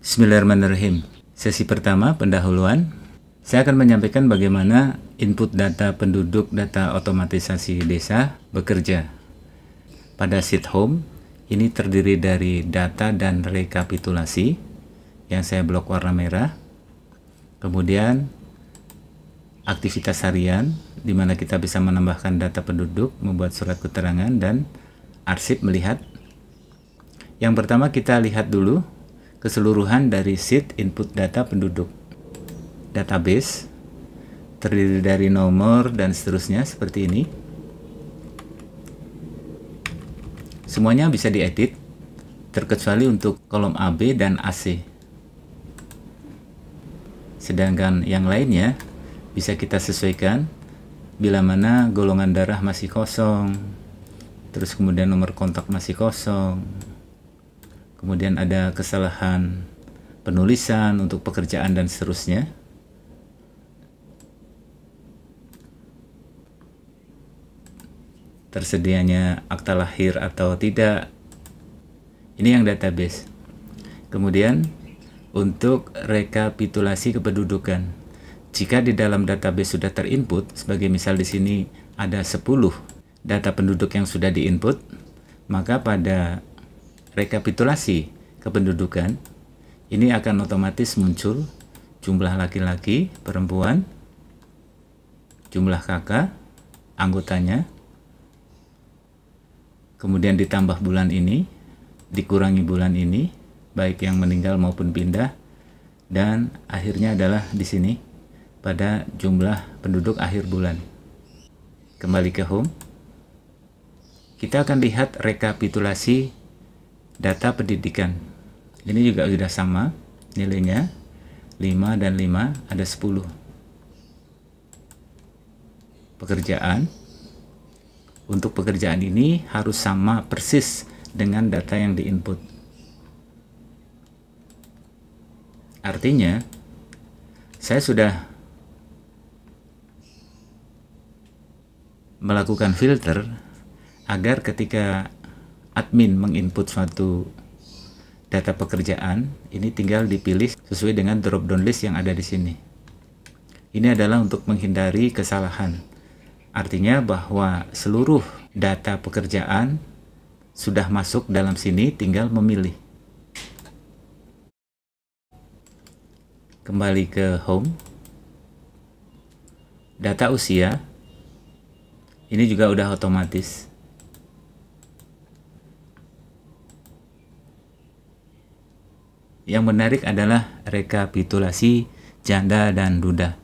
Bismillahirrahmanirrahim. Sesi pertama, pendahuluan. Saya akan menyampaikan bagaimana input data penduduk data otomatisasi desa bekerja. Pada sheet home, ini terdiri dari data dan rekapitulasi yang saya blok warna merah. Kemudian aktivitas harian, di mana kita bisa menambahkan data penduduk, membuat surat keterangan, dan arsip melihat. Yang pertama kita lihat dulu keseluruhan dari sheet input data penduduk. Database terdiri dari nomor dan seterusnya seperti ini. Semuanya bisa diedit, terkecuali untuk kolom AB dan AC. Sedangkan yang lainnya bisa kita sesuaikan bila mana golongan darah masih kosong, terus kemudian nomor kontak masih kosong, kemudian ada kesalahan penulisan untuk pekerjaan dan seterusnya. Tersedianya akta lahir atau tidak. Ini yang database. Kemudian untuk rekapitulasi kependudukan. Jika di dalam database sudah terinput, sebagai misal di sini ada 10 data penduduk yang sudah diinput, maka pada rekapitulasi kependudukan ini akan otomatis muncul jumlah laki-laki, perempuan, jumlah kakak, anggotanya, kemudian ditambah bulan ini, dikurangi bulan ini, baik yang meninggal maupun pindah, dan akhirnya adalah di sini pada jumlah penduduk akhir bulan. Kembali ke home, kita akan lihat rekapitulasi data pendidikan. Ini juga sudah sama nilainya, 5 dan 5 ada 10. Pekerjaan, untuk pekerjaan ini harus sama persis dengan data yang diinput. Artinya saya sudah melakukan filter agar ketika admin menginput suatu data pekerjaan, ini tinggal dipilih sesuai dengan drop down list yang ada di sini. Ini adalah untuk menghindari kesalahan. Artinya bahwa seluruh data pekerjaan sudah masuk dalam sini, tinggal memilih. Kembali ke home. Data usia. Ini juga udah otomatis. Yang menarik adalah rekapitulasi janda dan duda.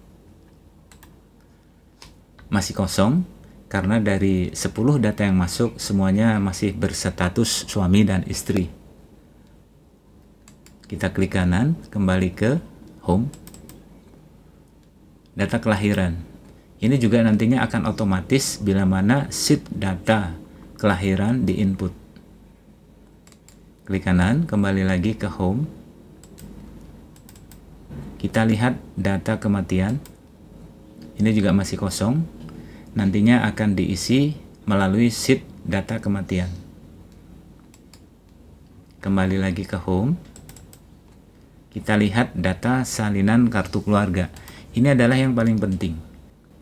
Masih kosong karena dari 10 data yang masuk semuanya masih berstatus suami dan istri. Kita klik kanan, kembali ke home. Data kelahiran. Ini juga nantinya akan otomatis bila mana sheet data kelahiran diinput. Klik kanan, kembali lagi ke home. Kita lihat data kematian. Ini juga masih kosong. Nantinya akan diisi melalui sheet data kematian. Kembali lagi ke home. Kita lihat data salinan kartu keluarga. Ini adalah yang paling penting.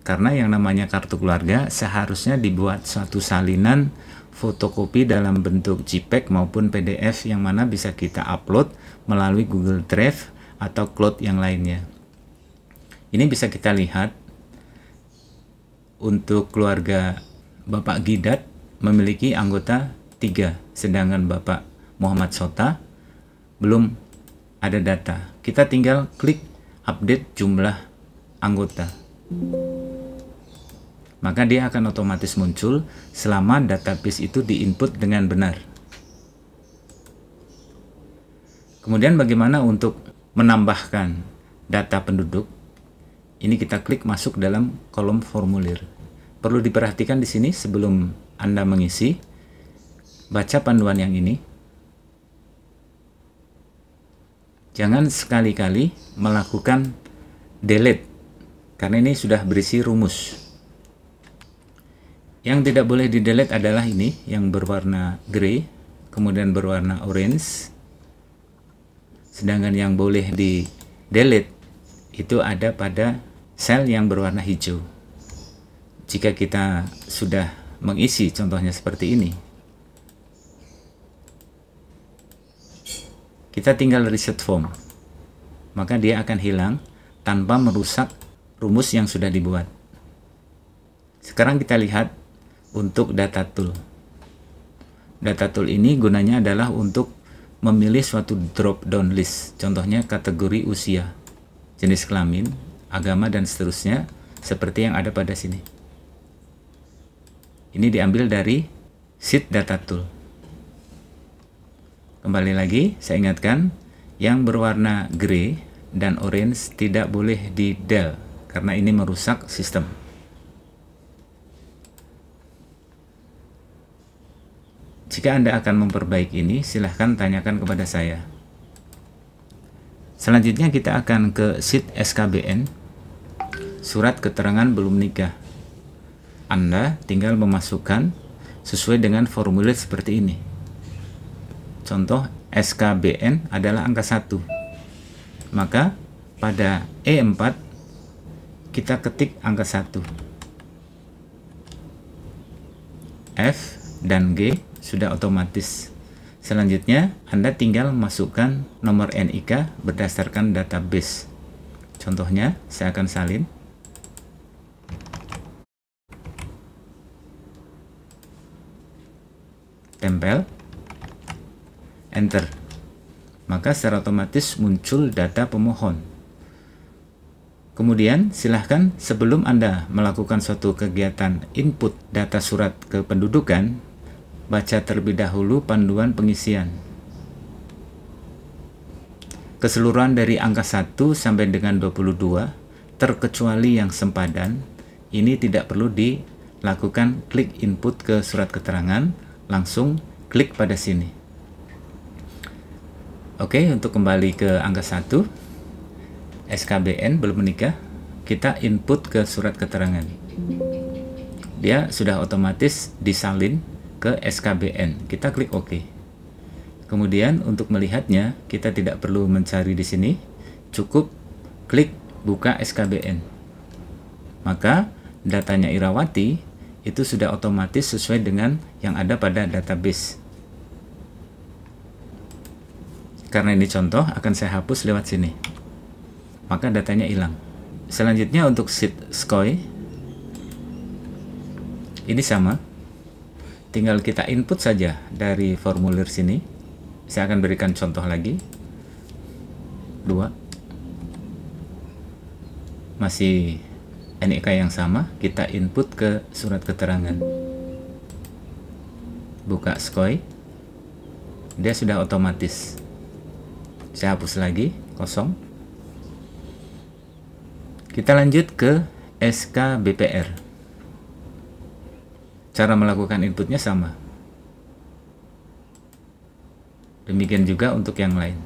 Karena yang namanya kartu keluarga seharusnya dibuat suatu salinan fotokopi dalam bentuk JPEG maupun PDF yang mana bisa kita upload melalui Google Drive atau cloud yang lainnya. Ini bisa kita lihat untuk keluarga Bapak Gidat memiliki anggota 3, sedangkan Bapak Muhammad Sota belum ada data. Kita tinggal klik update jumlah anggota. Maka dia akan otomatis muncul selama database itu diinput dengan benar. Kemudian bagaimana untuk menambahkan data penduduk? Ini kita klik masuk dalam kolom formulir. Perlu diperhatikan di sini sebelum Anda mengisi, baca panduan yang ini. Jangan sekali-kali melakukan delete, karena ini sudah berisi rumus. Yang tidak boleh di-delete adalah ini, yang berwarna grey, kemudian berwarna orange, Sedangkan yang boleh di delete itu ada pada sel yang berwarna hijau. Jika kita sudah mengisi contohnya seperti ini, kita tinggal reset form, maka dia akan hilang tanpa merusak rumus yang sudah dibuat. Sekarang kita lihat untuk data tool. Data tool ini gunanya adalah untuk memilih suatu drop down list, contohnya kategori usia, jenis kelamin, agama, dan seterusnya, seperti yang ada pada sini. Ini diambil dari sheet data tool. Kembali lagi, saya ingatkan, yang berwarna grey dan orange tidak boleh di del, karena ini merusak sistem. Jika Anda akan memperbaiki ini, silahkan tanyakan kepada saya. Selanjutnya kita akan ke sheet SKBN, surat keterangan belum nikah. Anda tinggal memasukkan sesuai dengan formulir seperti ini. Contoh SKBN adalah angka 1. Maka pada E4 kita ketik angka 1. F dan G sudah otomatis. Selanjutnya Anda tinggal masukkan nomor NIK berdasarkan database. Contohnya saya akan salin. Tempel. Enter. Maka secara otomatis muncul data pemohon. Kemudian silahkan sebelum Anda melakukan suatu kegiatan input data surat kependudukan, baca terlebih dahulu panduan pengisian. Keseluruhan dari angka 1 sampai dengan 22, terkecuali yang sempadan, ini tidak perlu dilakukan klik input ke surat keterangan, langsung klik pada sini. Oke, untuk kembali ke angka 1, SKBN belum menikah, kita input ke surat keterangan. Dia sudah otomatis disalin ke SKBN. Kita klik OK. Kemudian untuk melihatnya, kita tidak perlu mencari di sini, cukup klik buka SKBN. Maka datanya Irawati itu sudah otomatis sesuai dengan yang ada pada database. Karena ini contoh, akan saya hapus lewat sini. Maka datanya hilang. Selanjutnya untuk sheet SKOI, ini sama. Tinggal kita input saja dari formulir sini. Saya akan berikan contoh lagi. 2. Masih NIK yang sama, kita input ke surat keterangan. Buka SKOI. Dia sudah otomatis. Saya hapus lagi, kosong. Kita lanjut ke SKBPR. Cara melakukan inputnya sama. Demikian juga untuk yang lain.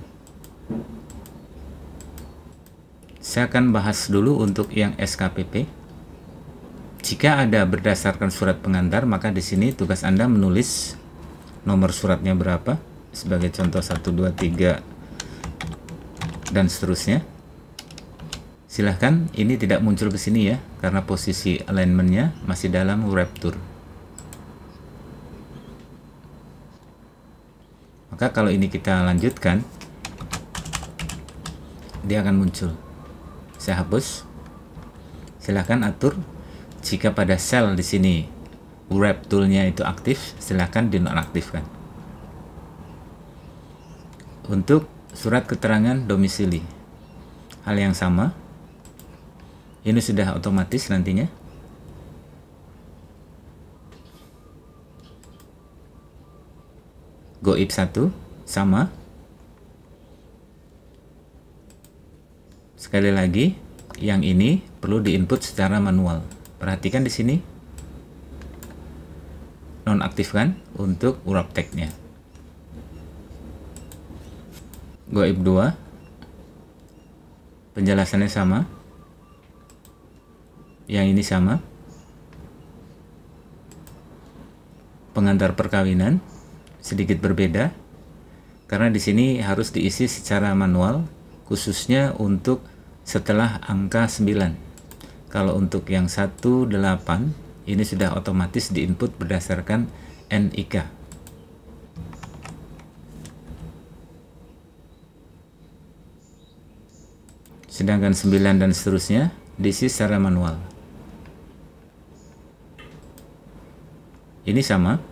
Saya akan bahas dulu untuk yang SKPP. Jika ada berdasarkan surat pengantar, maka di sini tugas Anda menulis nomor suratnya berapa, sebagai contoh 1, 2, 3, dan seterusnya. Silahkan, ini tidak muncul ke sini ya, karena posisi alignmentnya masih dalam Rapture. Maka kalau ini kita lanjutkan, dia akan muncul. Saya hapus. Silahkan atur jika pada sel di sini wrap toolnya itu aktif, silahkan dinonaktifkan. Untuk surat keterangan domisili, hal yang sama. Ini sudah otomatis nantinya. Goib 1 sama. Sekali lagi, yang ini perlu diinput secara manual. Perhatikan di sini, nonaktifkan untuk wrap tag-nya. Goib 2, penjelasannya sama. Yang ini sama. Pengantar perkawinan sedikit berbeda. karena di sini harus diisi secara manual, khususnya untuk setelah angka 9. Kalau untuk yang 18 ini sudah otomatis diinput berdasarkan NIK. Sedangkan 9 dan seterusnya diisi secara manual. Ini sama.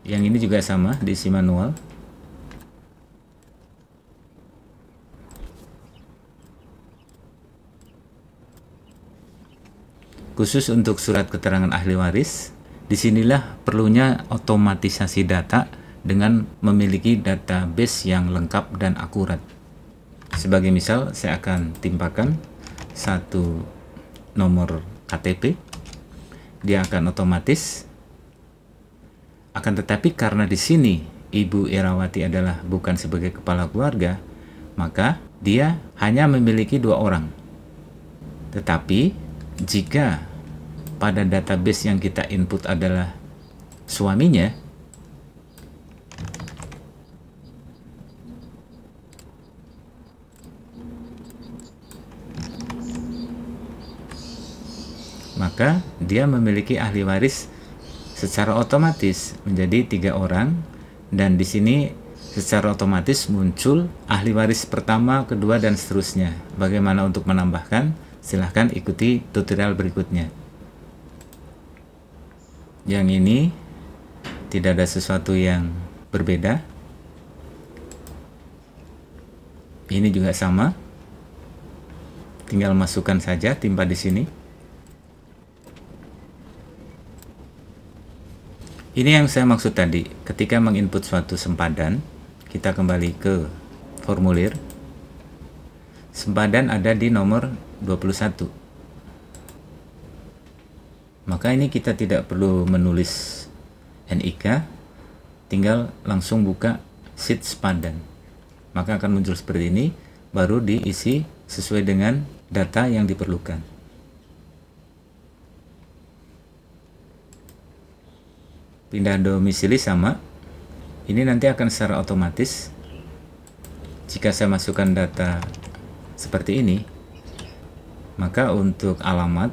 Yang ini juga sama, diisi manual. Khusus untuk surat keterangan ahli waris, disinilah perlunya otomatisasi data dengan memiliki database yang lengkap dan akurat. Sebagai misal, saya akan timpakan satu nomor KTP, dia akan otomatis. Akan tetapi karena di sini Ibu Irawati adalah bukan sebagai kepala keluarga, maka dia hanya memiliki 2 orang. Tetapi jika pada database yang kita input adalah suaminya, maka dia memiliki ahli waris secara otomatis menjadi 3 orang, dan di sini secara otomatis muncul ahli waris pertama, kedua, dan seterusnya. Bagaimana untuk menambahkan? Silahkan ikuti tutorial berikutnya. Yang ini tidak ada sesuatu yang berbeda. Ini juga sama. Tinggal masukkan saja, timpa di sini. Ini yang saya maksud tadi, ketika menginput suatu sempadan, kita kembali ke formulir. Sempadan ada di nomor 21. Maka ini kita tidak perlu menulis NIK, tinggal langsung buka sheet sempadan. Maka akan muncul seperti ini, baru diisi sesuai dengan data yang diperlukan. Pindah domisili sama. Ini nanti akan secara otomatis, jika saya masukkan data seperti ini, maka untuk alamat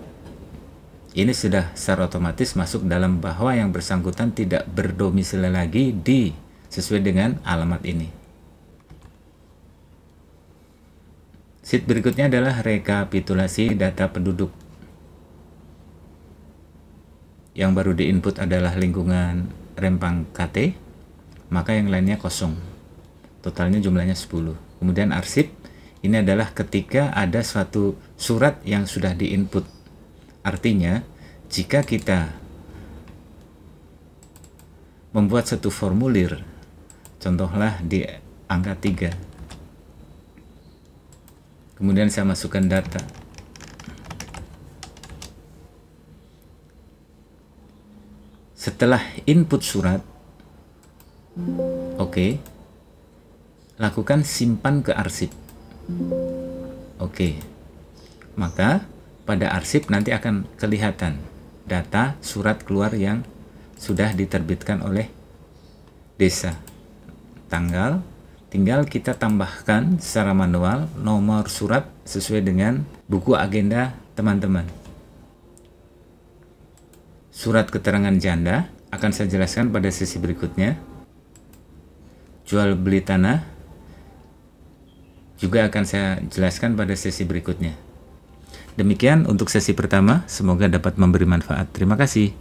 ini sudah secara otomatis masuk dalam bahwa yang bersangkutan tidak berdomisili lagi di sesuai dengan alamat ini. Sheet berikutnya adalah rekapitulasi data penduduk. Yang baru diinput adalah lingkungan Rempang KT, maka yang lainnya kosong. Totalnya jumlahnya 10. Kemudian arsip, ini adalah ketika ada suatu surat yang sudah diinput. Artinya, jika kita membuat satu formulir, contohlah di angka 3. Kemudian saya masukkan data. Setelah input surat, oke, lakukan simpan ke arsip. Oke, maka pada arsip nanti akan kelihatan data surat keluar yang sudah diterbitkan oleh desa. Tanggal, tinggal kita tambahkan secara manual nomor surat sesuai dengan buku agenda teman-teman. Surat keterangan janda akan saya jelaskan pada sesi berikutnya. Jual beli tanah juga akan saya jelaskan pada sesi berikutnya. Demikian untuk sesi pertama, semoga dapat memberi manfaat. Terima kasih.